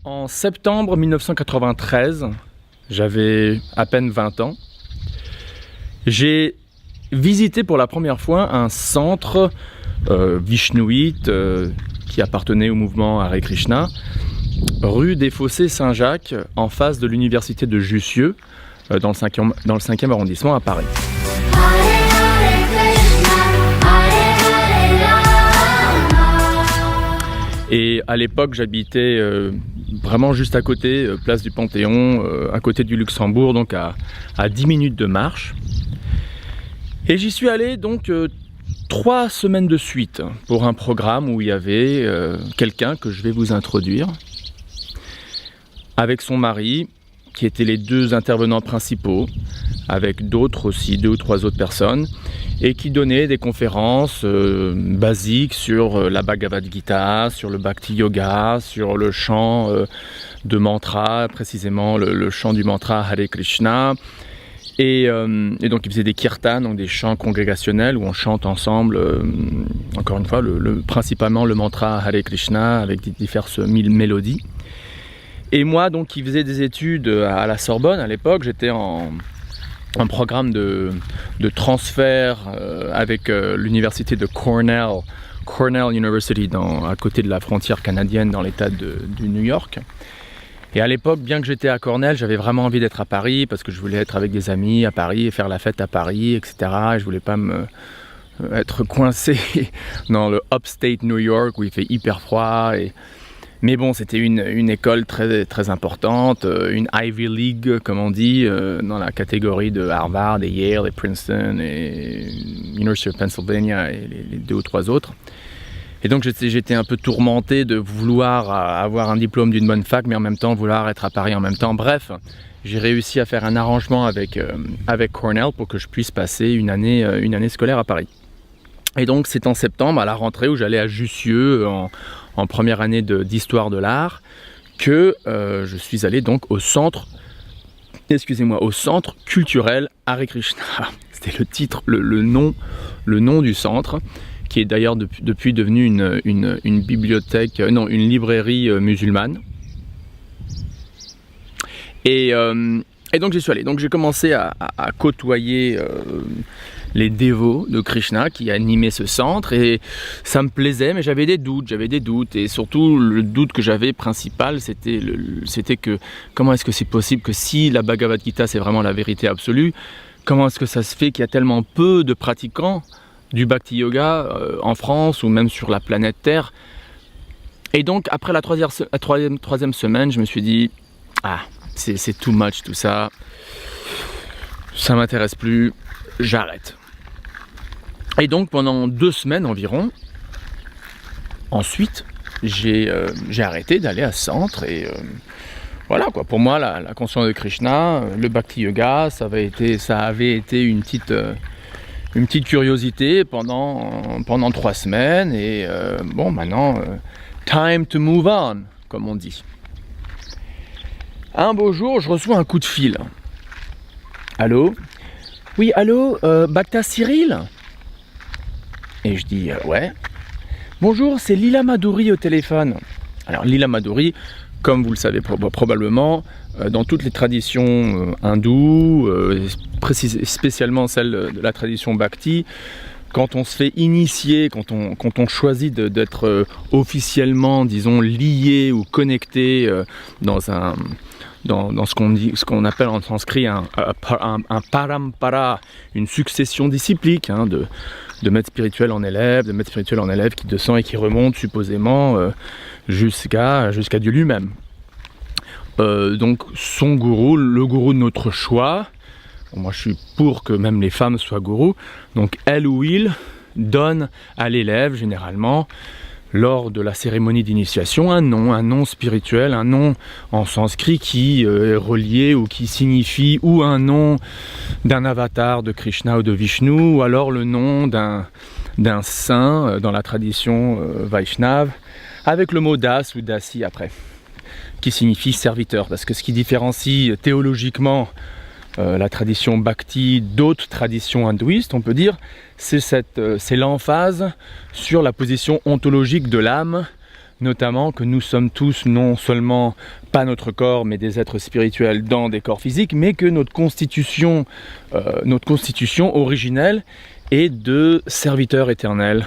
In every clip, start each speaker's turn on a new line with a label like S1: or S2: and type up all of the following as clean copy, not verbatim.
S1: En septembre 1993, j'avais à peine 20 ans, j'ai visité pour la première fois un centre vishnouite qui appartenait au mouvement Hare Krishna, rue des Fossés Saint-Jacques, en face de l'université de Jussieu, dans le 5e arrondissement à Paris. Et à l'époque, j'habitais vraiment juste à côté, place du Panthéon, à côté du Luxembourg, donc à 10 minutes de marche. Et j'y suis allé donc 3 semaines de suite pour un programme où il y avait quelqu'un que je vais vous introduire, avec son mari, qui étaient les 2 intervenants principaux, avec d'autres aussi, 2 ou 3 autres personnes, et qui donnaient des conférences basiques sur la Bhagavad Gita, sur le Bhakti Yoga, sur le chant de mantra, précisément le chant du mantra Hare Krishna. Et donc ils faisaient des kirtans, donc des chants congrégationnels où on chante ensemble, encore une fois, principalement le mantra Hare Krishna avec diverses mélodies. Et moi, donc, qui faisais des études à la Sorbonne à l'époque, j'étais en programme de transfert avec l'université de Cornell University, à côté de la frontière canadienne dans l'état du New York. Et à l'époque, bien que j'étais à Cornell, j'avais vraiment envie d'être à Paris parce que je voulais être avec des amis à Paris et faire la fête à Paris, etc. Et je voulais pas être coincé dans le upstate New York où il fait hyper froid. Mais bon, c'était une école très, très importante, une Ivy League, comme on dit, dans la catégorie de Harvard, et Yale, et Princeton, et University of Pennsylvania, et les 2 ou 3 autres. Et donc j'étais un peu tourmenté de vouloir avoir un diplôme d'une bonne fac, mais en même temps vouloir être à Paris en même temps. Bref, j'ai réussi à faire un arrangement avec Cornell pour que je puisse passer une année scolaire à Paris. Et donc c'est en septembre, à la rentrée, où j'allais à Jussieu, en première année d'histoire de l'art, que je suis allé donc au centre culturel Hare Krishna. C'était le titre, le nom du centre, qui est d'ailleurs depuis devenu une bibliothèque, une librairie musulmane. Et donc j'y suis allé. Donc j'ai commencé à côtoyer les dévots de Krishna qui animaient ce centre, et ça me plaisait, mais j'avais des doutes, et surtout le doute que j'avais principal, c'était que comment est-ce que c'est possible que si la Bhagavad Gita c'est vraiment la vérité absolue, comment est-ce que ça se fait qu'il y a tellement peu de pratiquants du Bhakti Yoga en France ou même sur la planète Terre. Et donc après la troisième semaine, je me suis dit c'est too much tout ça, ça m'intéresse plus, j'arrête. Et donc pendant 2 semaines environ, ensuite j'ai arrêté d'aller à ce centre, et voilà quoi. Pour moi la conscience de Krishna, le Bhakti Yoga, ça avait été une petite curiosité pendant 3 semaines, et bon maintenant time to move on, comme on dit. Un beau jour, je reçois un coup de fil. Allô ? Oui, allô, Bhakta Cyril ? Et je dis ouais. Bonjour, c'est Lila Madhuri au téléphone. Alors Lila Madhuri, comme vous le savez probablement, dans toutes les traditions hindoues, spécialement celle de la tradition Bhakti, quand on se fait initier, quand on choisit d'être officiellement, disons, lié ou connecté dans ce qu'on appelle en sanskrit un parampara, une succession disciplique, de maître spirituel en élève, qui descend et qui remonte supposément jusqu'à Dieu lui-même. Donc son gourou, le gourou de notre choix, moi je suis pour que même les femmes soient gourous, donc elle ou il donne à l'élève généralement, lors de la cérémonie d'initiation, un nom spirituel, un nom en sanskrit qui est relié ou qui signifie ou un nom d'un avatar de Krishna ou de Vishnu, ou alors le nom d'un saint dans la tradition Vaishnave, avec le mot das ou dasi après, qui signifie serviteur. Parce que ce qui différencie théologiquement la tradition bhakti d'autres traditions hindouistes, on peut dire, c'est l'emphase sur la position ontologique de l'âme notamment que nous sommes tous non seulement pas notre corps, mais des êtres spirituels dans des corps physiques, mais que notre constitution originelle est de serviteurs éternels,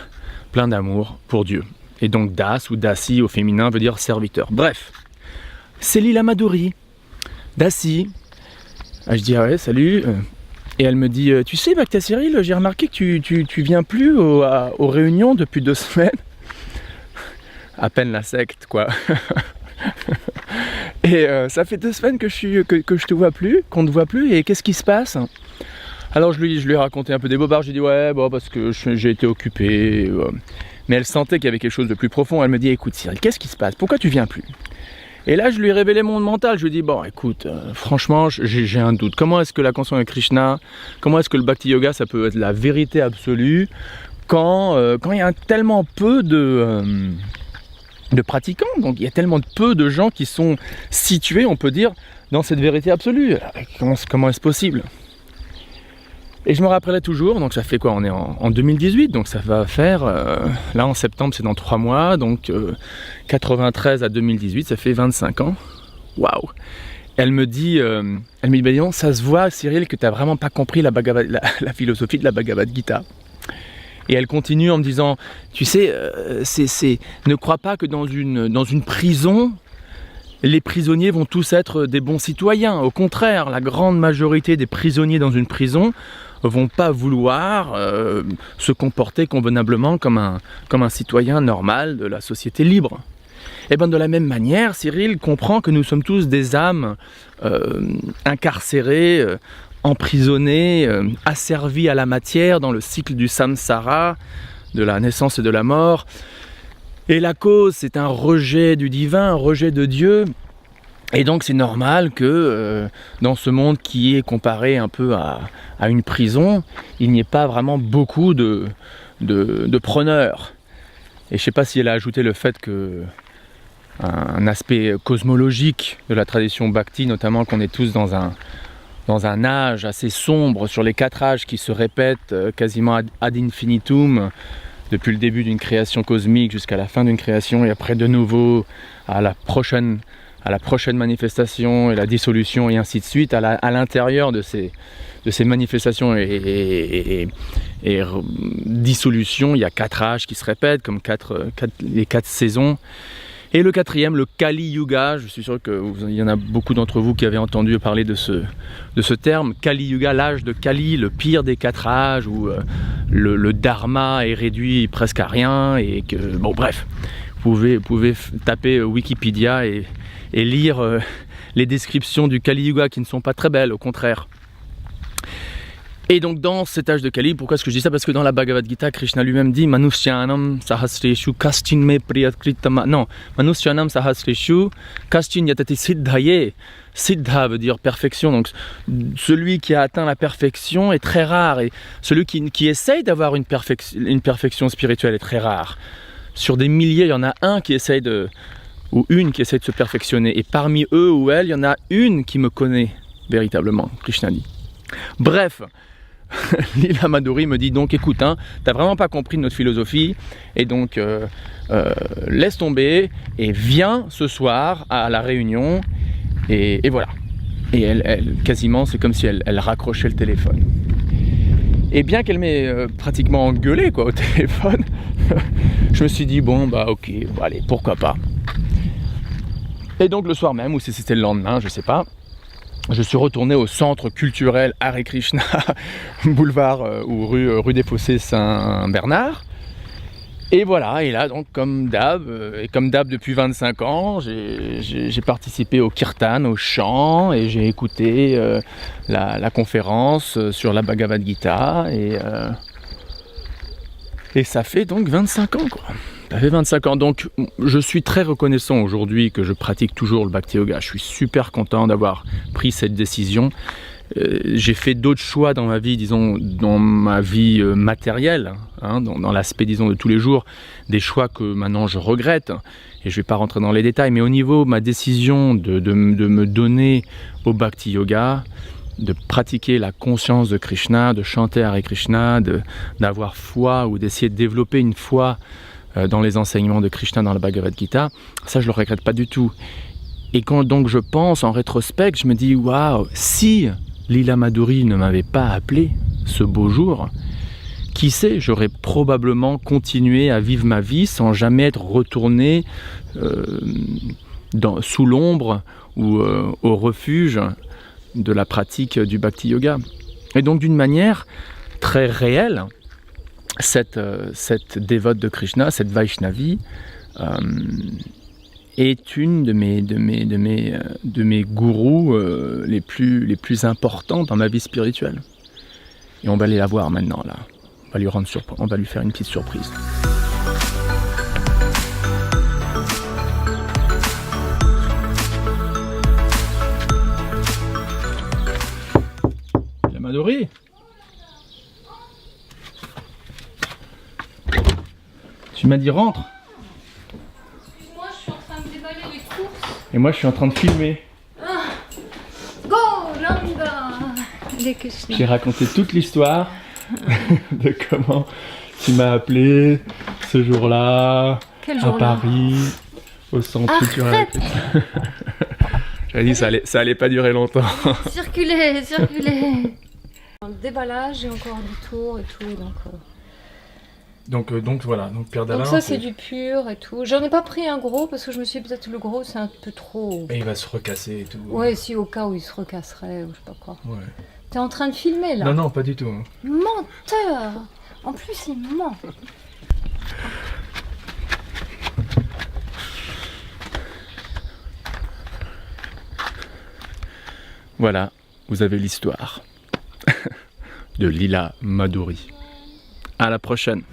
S1: plein d'amour pour Dieu. Et donc Das ou Dasi au féminin veut dire serviteur. Bref, Célie Lamadori, Dasi. Je dis ouais, salut. Et elle me dit, tu sais Bhakta Cyril, j'ai remarqué que tu viens plus aux réunions depuis 2 semaines. À peine la secte, quoi. Et ça fait 2 semaines que je te vois plus, qu'on ne te voit plus, et qu'est-ce qui se passe? Alors je lui ai raconté un peu des bobards, j'ai dit ouais, bon, parce que j'ai été occupé. Mais elle sentait qu'il y avait quelque chose de plus profond. Elle me dit, écoute Cyril, qu'est-ce qui se passe? Pourquoi tu viens plus? Et là, je lui ai révélé mon mental. Je lui ai dit, bon, écoute, franchement, j'ai un doute. Comment est-ce que la conscience de Krishna, comment est-ce que le Bhakti Yoga, ça peut être la vérité absolue quand il y a tellement peu de pratiquants, donc il y a tellement peu de gens qui sont situés, on peut dire, dans cette vérité absolue. Comment est-ce possible? Et je me rappellerai toujours, donc ça fait quoi? On est en 2018, donc ça va faire, là en septembre c'est dans 3 mois, donc 93 à 2018, ça fait 25 ans. Waouh! Elle me dit, bah, dis donc, ça se voit Cyril que tu n'as vraiment pas compris la philosophie de la Bhagavad Gita. Et elle continue en me disant, tu sais, ne crois pas que dans une prison, les prisonniers vont tous être des bons citoyens. Au contraire, la grande majorité des prisonniers dans une prison vont pas vouloir se comporter convenablement comme un citoyen normal de la société libre. Et bien de la même manière, Cyril comprend que nous sommes tous des âmes incarcérées, emprisonnées, asservies à la matière dans le cycle du samsara, de la naissance et de la mort. Et la cause, c'est un rejet du divin, un rejet de Dieu. Et donc c'est normal que dans ce monde qui est comparé un peu à une prison, il n'y ait pas vraiment beaucoup de preneurs. Et je ne sais pas si elle a ajouté le fait que un aspect cosmologique de la tradition bhakti, notamment qu'on est tous dans un âge assez sombre sur les 4 âges qui se répètent quasiment ad infinitum, depuis le début d'une création cosmique jusqu'à la fin d'une création, et après de nouveau à la prochaine manifestation et la dissolution et ainsi de suite. À l'intérieur de ces manifestations et dissolutions, il y a 4 âges qui se répètent comme les 4 saisons. Et le 4e, le Kali Yuga, je suis sûr qu'il y en a beaucoup d'entre vous qui avez entendu parler de ce terme. Kali Yuga, l'âge de Kali, le pire des 4 âges, où le dharma est réduit presque à rien. Et que, bon bref, vous pouvez taper Wikipédia et lire les descriptions du Kali Yuga qui ne sont pas très belles, au contraire. Et donc dans cet âge de Kali, pourquoi est-ce que je dis ça? Parce que dans la Bhagavad Gita, Krishna lui-même dit Manushyanam sahasreshu kastin me priyakritama. Non, Manushyanam sahasreshu kastin yatati siddhaye. Siddha veut dire perfection, donc celui qui a atteint la perfection est très rare, et celui qui essaye d'avoir une perfection spirituelle est très rare. Sur des milliers, il y en a un qui essaye ou une qui essaye de se perfectionner, et parmi eux ou elle, il y en a une qui me connaît véritablement, Krishna dit. Bref, Lila Madhuri me dit donc écoute, t'as vraiment pas compris notre philosophie, et donc laisse tomber et viens ce soir à la réunion, et voilà. Et elle quasiment, c'est comme si elle raccrochait le téléphone. Et bien qu'elle m'ait pratiquement engueulé au téléphone, je me suis dit bon bah ok, bon, allez, pourquoi pas. Et donc le soir même, ou si c'était le lendemain, je sais pas, je suis retourné au centre culturel Hare Krishna, boulevard ou rue des Fossés Saint-Bernard. Et voilà, et là donc comme d'hab depuis 25 ans, j'ai participé au kirtan, au chant, et j'ai écouté la conférence sur la Bhagavad Gita, et ça fait donc 25 ans quoi. Ça fait 25 ans, donc je suis très reconnaissant aujourd'hui que je pratique toujours le Bhakti Yoga. Je suis super content d'avoir pris cette décision. J'ai fait d'autres choix dans ma vie, disons, dans ma vie matérielle, dans l'aspect, disons, de tous les jours, des choix que maintenant je regrette, et je ne vais pas rentrer dans les détails, mais au niveau de ma décision de me donner au Bhakti Yoga, de pratiquer la conscience de Krishna, de chanter Hare Krishna, d'avoir foi ou d'essayer de développer une foi dans les enseignements de Krishna dans la Bhagavad Gita, ça je le regrette pas du tout. Et quand donc je pense en rétrospect, je me dis waouh, si Lila Madhuri ne m'avait pas appelé ce beau jour, qui sait, j'aurais probablement continué à vivre ma vie sans jamais être retourné sous l'ombre ou au refuge de la pratique du Bhakti Yoga. Et donc d'une manière très réelle, cette dévote de Krishna, cette Vaishnavi, est une de mes gourous les plus importants dans ma vie spirituelle. Et on va aller la voir maintenant là. On va lui faire une petite surprise. La Madhuri. Tu m'as dit rentre.
S2: Moi je suis en train de déballer les courses.
S1: Et moi je suis en train de filmer.
S2: Go Langa.
S1: J'ai raconté toute l'histoire de comment tu m'as appelé ce jour-là à Paris, au centre culturel. J'avais dit ça allait pas durer longtemps.
S2: Circulez. Le déballage et encore du tour et tout.
S1: Donc voilà, donc Pierre Dallain.
S2: Donc ça c'est du pur et tout. J'en ai pas pris un gros parce que je me suis dit peut-être le gros c'est un peu trop.
S1: Et il va se recasser et tout.
S2: Ouais, si au cas où il se recasserait ou je sais pas quoi.
S1: Ouais.
S2: T'es en train de filmer là?
S1: Non, pas du tout.
S2: Menteur! En plus il ment.
S1: Voilà, vous avez l'histoire de Lila Madhuri. À la prochaine.